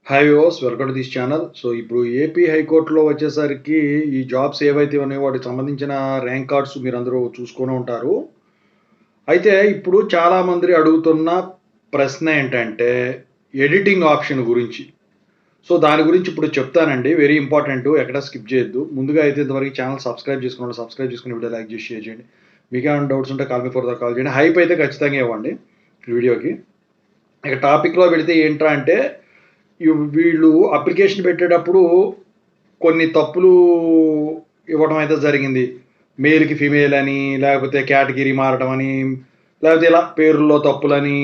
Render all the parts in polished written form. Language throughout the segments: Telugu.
Hi viewers, welcome to this channel. So ఇప్పుడు ఏపీ హైకోర్టులో వచ్చేసరికి ఈ జాబ్స్ ఏవైతే ఉన్నాయో వాటికి సంబంధించిన ర్యాంక్ కార్డ్స్ మీరందరూ చూసుకొని ఉంటారు. అయితే ఇప్పుడు చాలామంది అడుగుతున్న ప్రశ్న ఏంటంటే ఎడిటింగ్ ఆప్షన్ గురించి. సో దాని గురించి ఇప్పుడు చెప్తానండి. వెరీ ఇంపార్టెంట్, ఎక్కడ స్కిప్ చేయొద్దు. ముందుగా అయితే ఇంతవరకు ఛానల్ సబ్స్క్రైబ్ చేసుకుని వీడియో లైక్ చేసి షేర్ చేయండి. మీకు ఏమైనా డౌట్స్ ఉంటే కాల్ మీ ఫర్దర్ కాల్ చేయండి. హైప్ అయితే ఖచ్చితంగా ఇవ్వండి వీడియోకి. ఇక టాపిక్లో పెడితే ఏంట్రా అంటే వీళ్ళు అప్లికేషన్ పెట్టేటప్పుడు కొన్ని తప్పులు ఇవ్వడం అయితే జరిగింది. మేల్‌కి ఫీమేల్ అని, లేకపోతే కేటగిరీ మారటం అని, లేకపోతే ఇలా పేరుల్లో తప్పులని.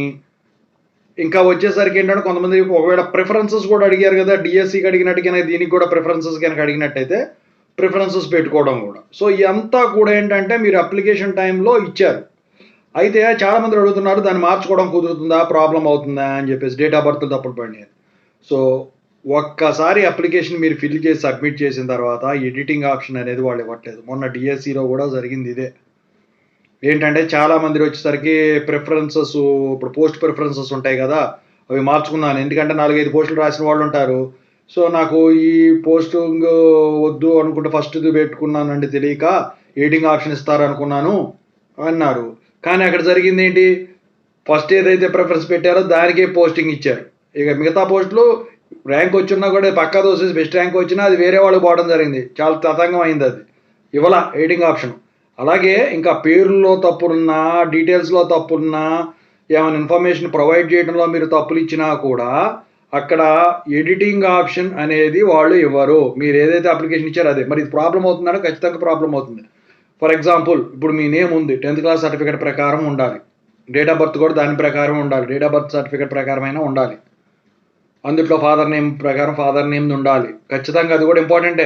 ఇంకా వచ్చేసరికి ఏంటంటే కొంతమంది ఒకవేళ ప్రిఫరెన్సెస్ కూడా అడిగారు కదా! డీఎస్సీకి అడిగినట్టుగానే దీనికి కూడా ప్రిఫరెన్సెస్ గనక అడిగినట్టయితే ప్రిఫరెన్సెస్ పెట్టుకోవడం కూడా. సో ఇదంతా కూడా ఏంటంటే మీరు అప్లికేషన్ టైంలో ఇచ్చారు. అయితే చాలామంది అడుగుతున్నారు దాన్ని మార్చుకోవడం కుదురుతుందా? ప్రాబ్లమ్ అవుతుందా? అని చెప్పేసి డేట్ ఆఫ్ బర్త్‌లు తప్పులు పడినాయి. సో ఒక్కసారి అప్లికేషన్ మీరు ఫిల్ చేసి సబ్మిట్ చేసిన తర్వాత ఎడిటింగ్ ఆప్షన్ అనేది వాళ్ళు ఇవ్వట్లేదు. మొన్న డిఎస్సిలో కూడా జరిగింది ఇదే. ఏంటంటే చాలామంది వచ్చేసరికి ప్రిఫరెన్సెస్, ఇప్పుడు పోస్ట్ ప్రిఫరెన్సెస్ ఉంటాయి కదా, అవి మార్చుకున్నాను. ఎందుకంటే 4-5 పోస్టులు రాసిన వాళ్ళు ఉంటారు. సో నాకు ఈ పోస్టింగ్ వద్దు అనుకుంటే ఫస్ట్ది పెట్టుకున్నానండి తెలియక ఎడిటింగ్ ఆప్షన్ ఇస్తారనుకున్నాను అన్నారు. కానీ అక్కడ జరిగింది ఏంటి, ఫస్ట్ ఏదైతే ప్రిఫరెన్స్ పెట్టారో దానికే పోస్టింగ్ ఇచ్చారు. ఇక మిగతా పోస్టులు ర్యాంక్ వచ్చినా కూడా పక్కా దోసేసి బెస్ట్ ర్యాంక్ వచ్చినా అది వేరే వాళ్ళకి పోవడం జరిగింది. చాలా తతంగం అయింది అది. ఇవాళ ఎడిటింగ్ ఆప్షన్. అలాగే ఇంకా పేర్లలో తప్పులున్నా, డీటెయిల్స్లో తప్పులున్నా, ఏమైనా ఇన్ఫర్మేషన్ ప్రొవైడ్ చేయడంలో మీరు తప్పులు ఇచ్చినా కూడా అక్కడ ఎడిటింగ్ ఆప్షన్ అనేది వాళ్ళు ఇవ్వరు. మీరు ఏదైతే అప్లికేషన్ ఇచ్చారో అదే. మరి ఇది ప్రాబ్లం అవుతుందంటే ఖచ్చితంగా ప్రాబ్లం అవుతుంది. ఫర్ ఎగ్జాంపుల్ ఇప్పుడు మీ నేమ్ ఉంది, 10th క్లాస్ సర్టిఫికేట్ ప్రకారం ఉండాలి. డేట్ ఆఫ్ బర్త్ కూడా దాని ప్రకారం ఉండాలి. డేట్ ఆఫ్ బర్త్ సర్టిఫికేట్ ప్రకారమైనా ఉండాలి. అందుట్లో ఫాదర్ నేమ్ ప్రకారం ఫాదర్ నేమ్ ఉండాలి. ఖచ్చితంగా అది కూడా ఇంపార్టెంటే.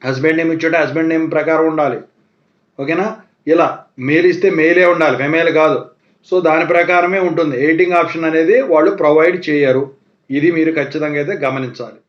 హస్బెండ్ నేమ్ ఇచ్చుంటే హస్బెండ్ నేమ్ ప్రకారం ఉండాలి. ఓకేనా? ఇలా మేల్ ఇస్తే మేలే ఉండాలి, ఫెమేల్ కాదు. సో దాని ప్రకారమే ఉంటుంది. ఎడిటింగ్ ఆప్షన్ అనేది వాళ్ళు ప్రొవైడ్ చేయరు. ఇది మీరు ఖచ్చితంగా అయితే గమనించాలి.